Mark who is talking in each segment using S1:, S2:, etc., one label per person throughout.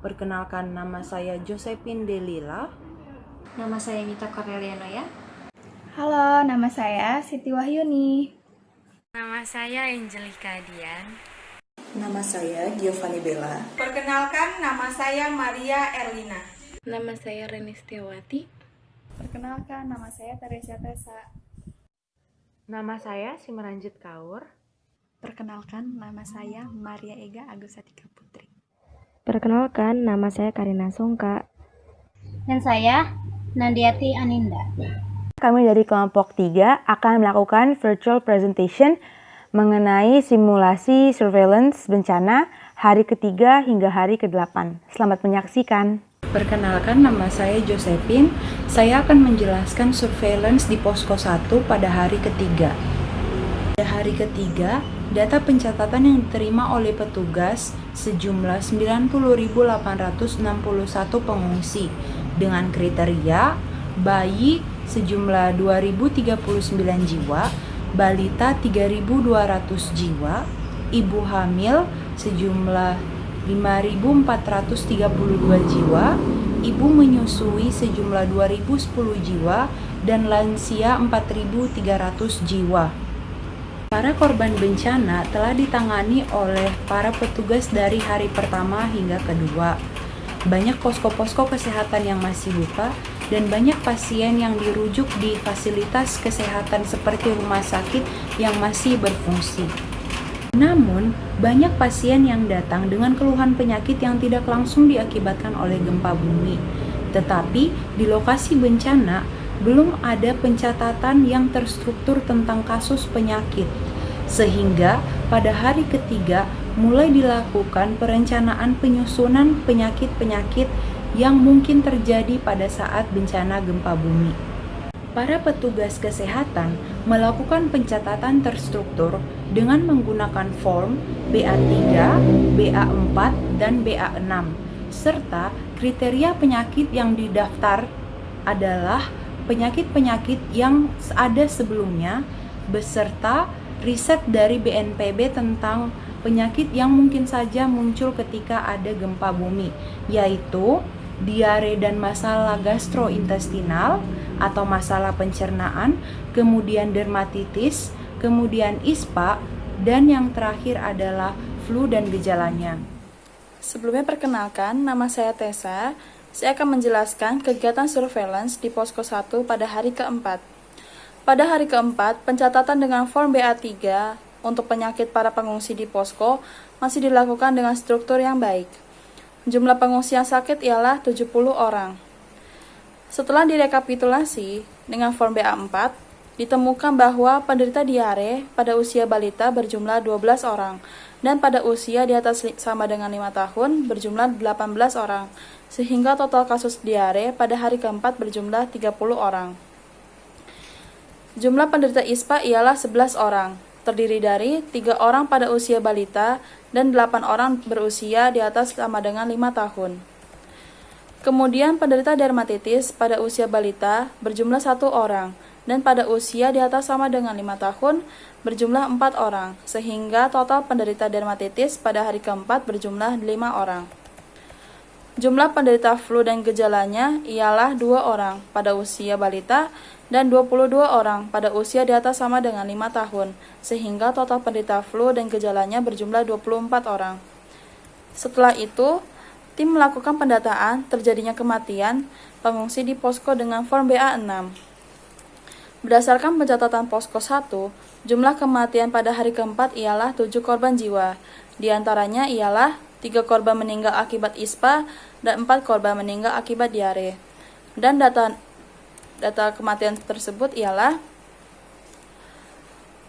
S1: Perkenalkan, nama saya Josephine Delila.
S2: Nama saya Mita Corneliano ya.
S3: Halo, nama saya Siti Wahyuni.
S4: Nama saya Angelika Dian.
S5: Nama saya Giovanni Bella.
S6: Perkenalkan, nama saya Maria Erlina.
S7: Nama saya Reni Setiawati.
S3: Perkenalkan, nama saya Teresia Tessa.
S8: Nama saya Simranjit Kaur.
S9: Perkenalkan, nama saya Maria Ega Agusatika Putri.
S10: Perkenalkan, nama saya Karina Songka.
S11: Dan saya Nandiati Aninda.
S12: Kami dari kelompok 3 akan melakukan virtual presentation mengenai simulasi surveillance bencana hari ketiga hingga hari ke-8. Selamat menyaksikan.
S1: Perkenalkan, nama saya Josephine. Saya akan menjelaskan surveillance di Posko 1 pada hari ketiga. Pada hari ketiga, data pencatatan yang diterima oleh petugas sejumlah 90.861 pengungsi dengan kriteria bayi sejumlah 2.039 jiwa, balita 3.200 jiwa, ibu hamil sejumlah 5.432 jiwa, ibu menyusui sejumlah 2.010 jiwa, dan lansia 4.300 jiwa. Para korban bencana telah ditangani oleh para petugas dari hari pertama hingga kedua. Banyak posko-posko kesehatan yang masih buka dan banyak pasien yang dirujuk di fasilitas kesehatan seperti rumah sakit yang masih berfungsi. Namun, banyak pasien yang datang dengan keluhan penyakit yang tidak langsung diakibatkan oleh gempa bumi. Tetapi, di lokasi bencana, belum ada pencatatan yang terstruktur tentang kasus penyakit. Sehingga, pada hari ketiga, mulai dilakukan perencanaan penyusunan penyakit-penyakit yang mungkin terjadi pada saat bencana gempa bumi. Para petugas kesehatan melakukan pencatatan terstruktur dengan menggunakan form BA3, BA4, dan BA6, serta kriteria penyakit yang didaftar adalah penyakit-penyakit yang ada sebelumnya, beserta riset dari BNPB tentang penyakit yang mungkin saja muncul ketika ada gempa bumi, yaitu diare dan masalah gastrointestinal atau masalah pencernaan, kemudian dermatitis, kemudian ISPA, dan yang terakhir adalah flu dan gejalanya.
S3: Sebelumnya perkenalkan, nama saya Tessa. Saya akan menjelaskan kegiatan surveillance di Posko 1 pada hari keempat. Pada hari keempat, pencatatan dengan form BA3 untuk penyakit para pengungsi di Posko masih dilakukan dengan struktur yang baik. Jumlah pengungsi yang sakit ialah 70 orang. Setelah direkapitulasi dengan form BA4, ditemukan bahwa penderita diare pada usia balita berjumlah 12 orang dan pada usia di atas sama dengan 5 tahun berjumlah 18 orang, sehingga total kasus diare pada hari keempat berjumlah 30 orang. Jumlah penderita ISPA ialah 11 orang, terdiri dari 3 orang pada usia balita dan 8 orang berusia di atas sama dengan 5 tahun. Kemudian penderita dermatitis pada usia balita berjumlah 1 orang dan pada usia di atas sama dengan 5 tahun berjumlah 4 orang, sehingga total penderita dermatitis pada hari keempat berjumlah 5 orang. Jumlah penderita flu dan gejalanya ialah 2 orang pada usia balita dan 22 orang pada usia di atas sama dengan 5 tahun, sehingga total penderita flu dan gejalanya berjumlah 24 orang. Setelah itu, tim melakukan pendataan terjadinya kematian pengungsi di posko dengan form BA6. Berdasarkan pencatatan Posko 1, jumlah kematian pada hari keempat ialah 7 korban jiwa. Di antaranya ialah 3 korban meninggal akibat ISPA dan 4 korban meninggal akibat diare. Dan data kematian tersebut ialah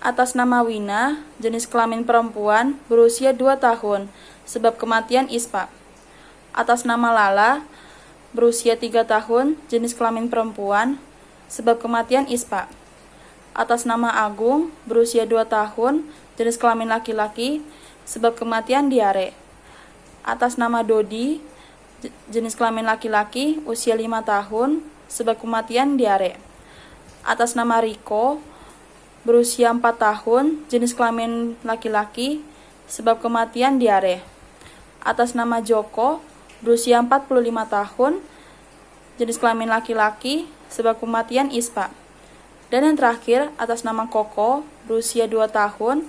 S3: atas nama Wina, jenis kelamin perempuan, berusia 2 tahun, sebab kematian ISPA. Atas nama Lala, berusia 3 tahun, jenis kelamin perempuan, sebab kematian ISPA. Atas nama Agung, berusia 2 tahun, jenis kelamin laki-laki, sebab kematian diare. Atas nama Dodi, jenis kelamin laki-laki, usia 5 tahun, sebab kematian diare. Atas nama Riko, berusia 4 tahun, jenis kelamin laki-laki, sebab kematian diare. Atas nama Joko, berusia 45 tahun, jenis kelamin laki-laki, sebab kematian ispa. Dan yang terakhir, atas nama Koko, berusia 2 tahun,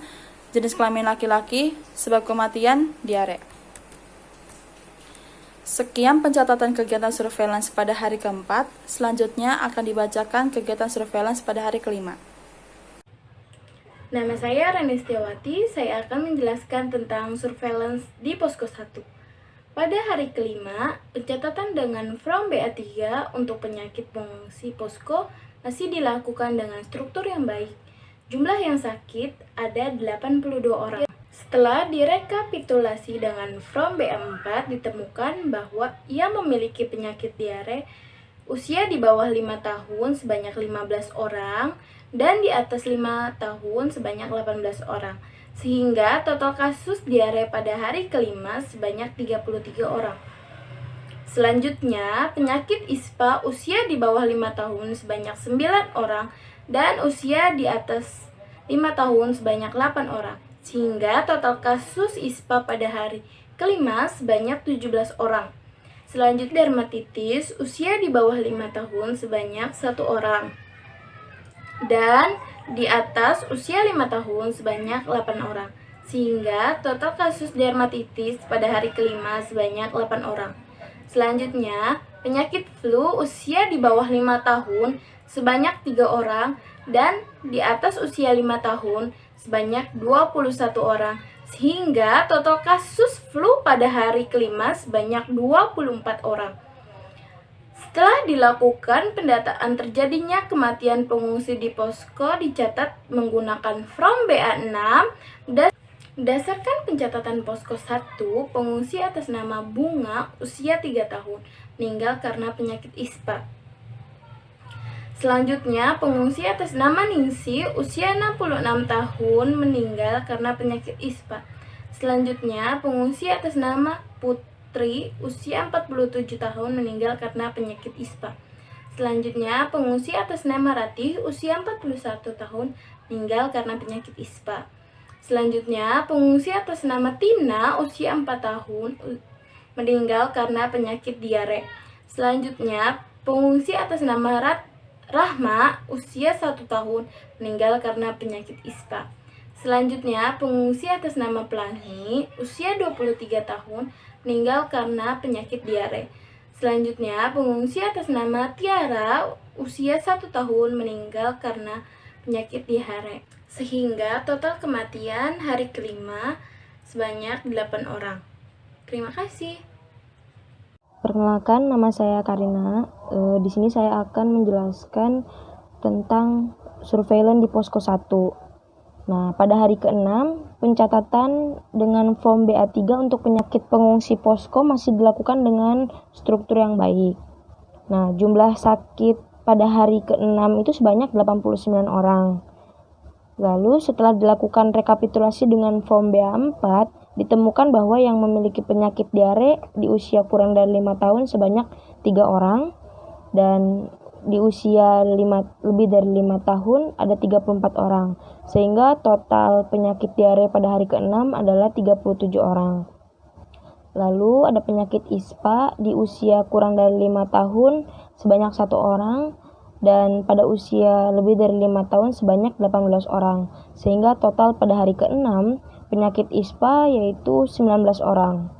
S3: jenis kelamin laki-laki, sebab kematian diare. Sekian pencatatan kegiatan surveillance pada hari keempat, selanjutnya akan dibacakan kegiatan surveillance pada hari kelima.
S7: Nama saya Renistiawati, saya akan menjelaskan tentang surveillance di Posko 1. Pada hari kelima, pencatatan dengan From BA3 untuk penyakit pengungsi Posko masih dilakukan dengan struktur yang baik. Jumlah yang sakit ada 82 orang. Setelah direkapitulasi dengan From BA4 ditemukan bahwa ia memiliki penyakit diare, usia di bawah 5 tahun sebanyak 15 orang dan di atas 5 tahun sebanyak 18 orang. Sehingga total kasus diare pada hari kelima sebanyak 33 orang. Selanjutnya, penyakit ISPA usia di bawah 5 tahun sebanyak 9 orang dan usia di atas 5 tahun sebanyak 8 orang. Sehingga total kasus ISPA pada hari kelima sebanyak 17 orang. Selanjutnya dermatitis usia di bawah 5 tahun sebanyak 1 orang. Dan di atas usia 5 tahun sebanyak 8 orang. Sehingga total kasus dermatitis pada hari kelima sebanyak 8 orang. Selanjutnya, penyakit flu usia di bawah 5 tahun sebanyak 3 orang dan di atas usia 5 tahun sebanyak 21 orang, sehingga total kasus flu pada hari kelima sebanyak 24 orang. Setelah dilakukan pendataan terjadinya kematian pengungsi di posko dicatat menggunakan From BA6 dan berdasarkan pencatatan Posko 1, pengungsi atas nama Bunga usia 3 tahun meninggal karena penyakit ISPA. Selanjutnya, pengungsi atas nama Ningsi usia 66 tahun meninggal karena penyakit ISPA. Selanjutnya, pengungsi atas nama Putri usia 47 tahun meninggal karena penyakit ISPA. Selanjutnya, pengungsi atas nama Ratih usia 41 tahun meninggal karena penyakit ISPA. Selanjutnya, pengungsi atas nama Tina usia 4 tahun meninggal karena penyakit diare. Selanjutnya, pengungsi atas nama Rahma usia 1 tahun meninggal karena penyakit ISPA. Selanjutnya, pengungsi atas nama Pelangi usia 23 tahun meninggal karena penyakit diare. Selanjutnya, pengungsi atas nama Tiara usia 1 tahun meninggal karena penyakit diare. Sehingga total kematian hari kelima sebanyak 8 orang. Terima kasih.
S10: Perkenalkan, nama saya Karina. Di sini saya akan menjelaskan tentang surveillance di Posko 1. Nah, pada hari ke-6, pencatatan dengan From BA3 untuk penyakit pengungsi Posko masih dilakukan dengan struktur yang baik. Nah, jumlah sakit pada hari ke-6 itu sebanyak 89 orang. Lalu, setelah dilakukan rekapitulasi dengan From BA4, ditemukan bahwa yang memiliki penyakit diare di usia kurang dari 5 tahun sebanyak 3 orang dan di usia lebih dari 5 tahun ada 34 orang, sehingga total penyakit diare pada hari ke-6 adalah 37 orang. Lalu ada penyakit ISPA di usia kurang dari 5 tahun sebanyak 1 orang dan pada usia lebih dari 5 tahun sebanyak 18 orang, sehingga total pada hari ke-6 penyakit ISPA yaitu 19 orang.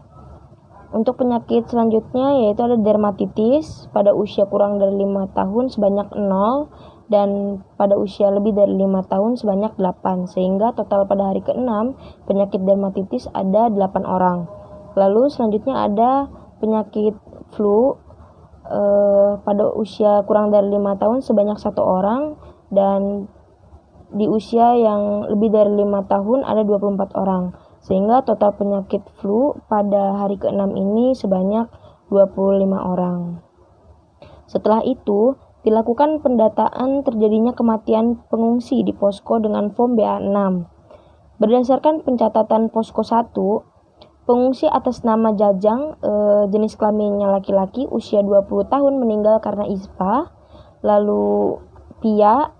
S10: Untuk penyakit selanjutnya yaitu ada dermatitis pada usia kurang dari 5 tahun sebanyak 0 dan pada usia lebih dari 5 tahun sebanyak 8, sehingga total pada hari ke-6 penyakit dermatitis ada 8 orang. Lalu selanjutnya ada penyakit flu pada usia kurang dari 5 tahun sebanyak 1 orang dan di usia yang lebih dari 5 tahun ada 24 orang, sehingga total penyakit flu pada hari ke-6 ini sebanyak 25 orang. Setelah itu, dilakukan pendataan terjadinya kematian pengungsi di posko dengan From BA6. Berdasarkan pencatatan Posko 1, pengungsi atas nama Jajang, jenis kelaminnya laki-laki, usia 20 tahun meninggal karena ISPA. Lalu Pia,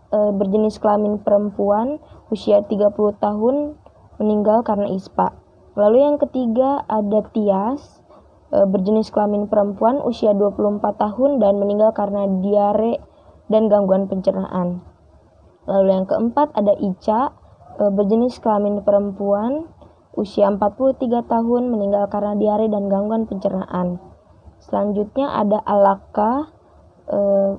S10: berjenis kelamin perempuan, usia 30 tahun meninggal karena ISPA. Lalu yang ketiga ada Tias, berjenis kelamin perempuan usia 24 tahun dan meninggal karena diare dan gangguan pencernaan. Lalu yang keempat ada Ica, berjenis kelamin perempuan usia 43 tahun meninggal karena diare dan gangguan pencernaan. Selanjutnya ada Alaka,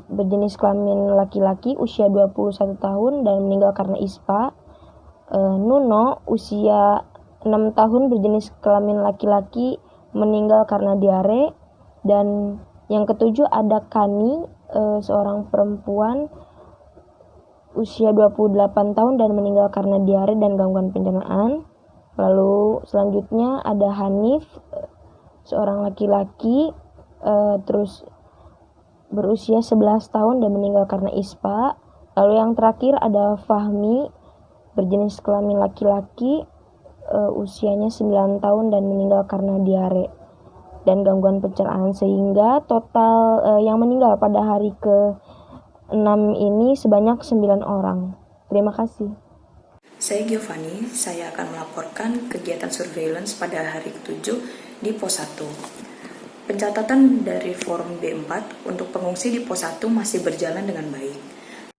S10: berjenis kelamin laki-laki usia 21 tahun dan meninggal karena ISPA. Nuno usia 6 tahun berjenis kelamin laki-laki meninggal karena diare. Dan yang ketujuh ada Kani, seorang perempuan usia 28 tahun dan meninggal karena diare dan gangguan pencernaan. Lalu selanjutnya ada Hanif, seorang laki-laki terus berusia 11 tahun dan meninggal karena ISPA. Lalu yang terakhir ada Fahmi, berjenis kelamin laki-laki, usianya 9 tahun dan meninggal karena diare dan gangguan pencernaan, sehingga total yang meninggal pada hari ke-6 ini sebanyak 9 orang. Terima kasih.
S5: Saya Giovanni, saya akan melaporkan kegiatan surveillance pada hari ke-7 di pos 1. Pencatatan dari form B4 untuk pengungsi di pos 1 masih berjalan dengan baik.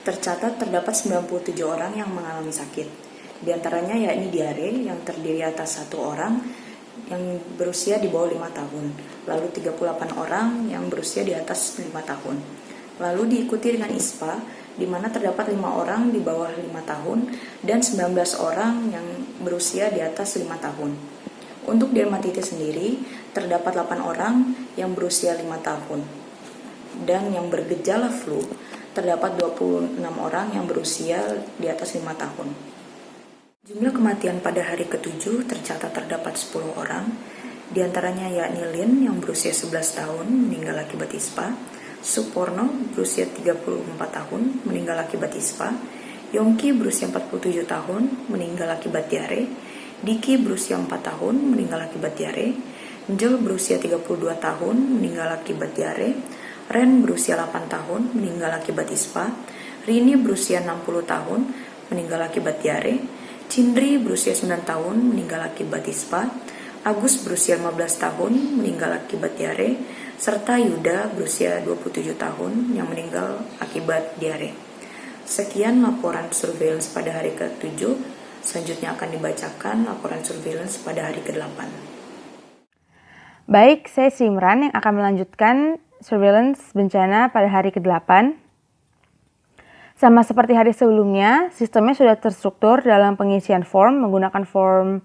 S5: Tercatat terdapat 97 orang yang mengalami sakit. Di antaranya yakni diare yang terdiri atas 1 orang yang berusia di bawah 5 tahun, lalu 38 orang yang berusia di atas 5 tahun. Lalu diikuti dengan ISPA, di mana terdapat 5 orang di bawah 5 tahun dan 19 orang yang berusia di atas 5 tahun. Untuk dermatitis sendiri, terdapat 8 orang yang berusia 5 tahun. Dan yang bergejala flu, terdapat 26 orang yang berusia di atas 5 tahun. Jumlah kematian pada hari ke-7 tercatat terdapat 10 orang, di antaranya yakni Lin yang berusia 11 tahun meninggal akibat ISPA, Suporno berusia 34 tahun meninggal akibat ISPA, Yongki berusia 47 tahun meninggal akibat diare, Diki berusia 4 tahun meninggal akibat diare, Njel berusia 32 tahun meninggal akibat diare, Ren berusia 8 tahun meninggal akibat ISPA, Rini berusia 60 tahun meninggal akibat diare, Cindri berusia 9 tahun meninggal akibat ISPA, Agus berusia 15 tahun meninggal akibat diare, serta Yuda berusia 27 tahun yang meninggal akibat diare. Sekian laporan surveillance pada hari ke-7. Selanjutnya akan dibacakan laporan surveillance pada hari ke-8.
S12: Baik, saya Simran yang akan melanjutkan surveillance bencana pada hari ke-8. Sama seperti hari sebelumnya, sistemnya sudah terstruktur dalam pengisian form menggunakan form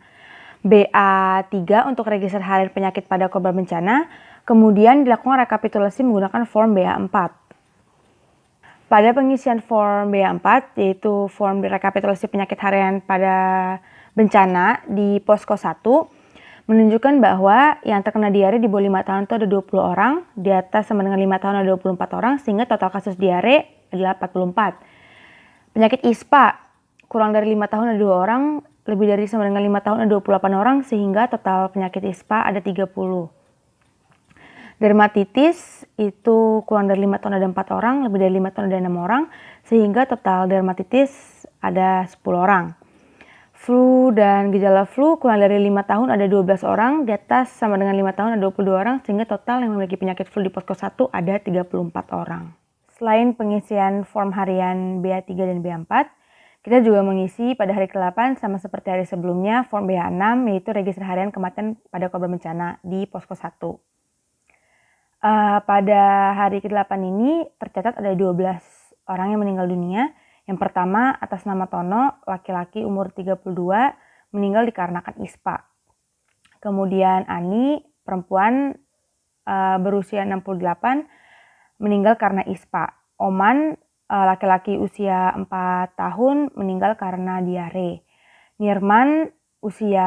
S12: BA3 untuk register harian penyakit pada korban bencana, kemudian dilakukan rekapitulasi menggunakan form BA4. Pada pengisian form BA4, yaitu form rekapitulasi penyakit harian pada bencana di posko 1, menunjukkan bahwa yang terkena diare di bawah 5 tahun itu ada 20 orang, di atas sama dengan 5 tahun ada 24 orang, sehingga total kasus diare adalah 44. Penyakit ISPA kurang dari 5 tahun ada 2 orang, lebih dari sama dengan 5 tahun ada 28 orang, sehingga total penyakit ISPA ada 30. Dermatitis itu kurang dari 5 tahun ada 4 orang, lebih dari 5 tahun ada 6 orang, sehingga total dermatitis ada 10 orang. Flu dan gejala flu kurang dari 5 tahun ada 12 orang, di atas sama dengan 5 tahun ada 22 orang, sehingga total yang memiliki penyakit flu di posko 1 ada 34 orang. Selain pengisian form harian BA3 dan BA4, kita juga mengisi pada hari ke-8 sama seperti hari sebelumnya form BA6, yaitu register harian kematian pada korban bencana di posko 1. Pada hari ke-8 ini tercatat ada 12 orang yang meninggal dunia. Yang pertama atas nama Tono, laki-laki umur 32, meninggal dikarenakan ISPA. Kemudian Ani, perempuan berusia 68, meninggal karena ISPA. Oman, laki-laki usia 4 tahun, meninggal karena diare. Nirman, usia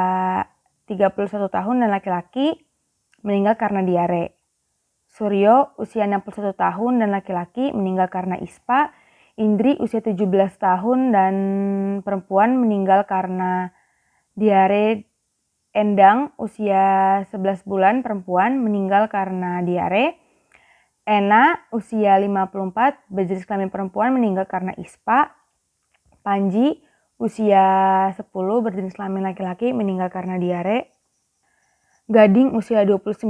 S12: 31 tahun dan laki-laki, meninggal karena diare. Suryo, usia 61 tahun dan laki-laki, meninggal karena ISPA. Indri, usia 17 tahun dan perempuan, meninggal karena diare. Endang, usia 11 bulan, perempuan, meninggal karena diare. Ena, usia 54, berjenis kelamin perempuan, meninggal karena ISPA. Panji, usia 10, berjenis kelamin laki-laki, meninggal karena diare. Gading usia 29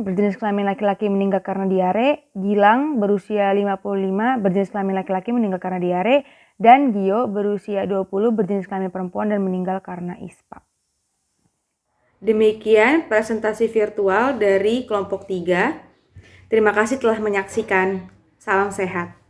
S12: berjenis kelamin laki-laki meninggal karena diare, Gilang berusia 55 berjenis kelamin laki-laki meninggal karena diare, dan Gio berusia 20 berjenis kelamin perempuan dan meninggal karena ISPA. Demikian presentasi virtual dari kelompok 3. Terima kasih telah menyaksikan. Salam sehat.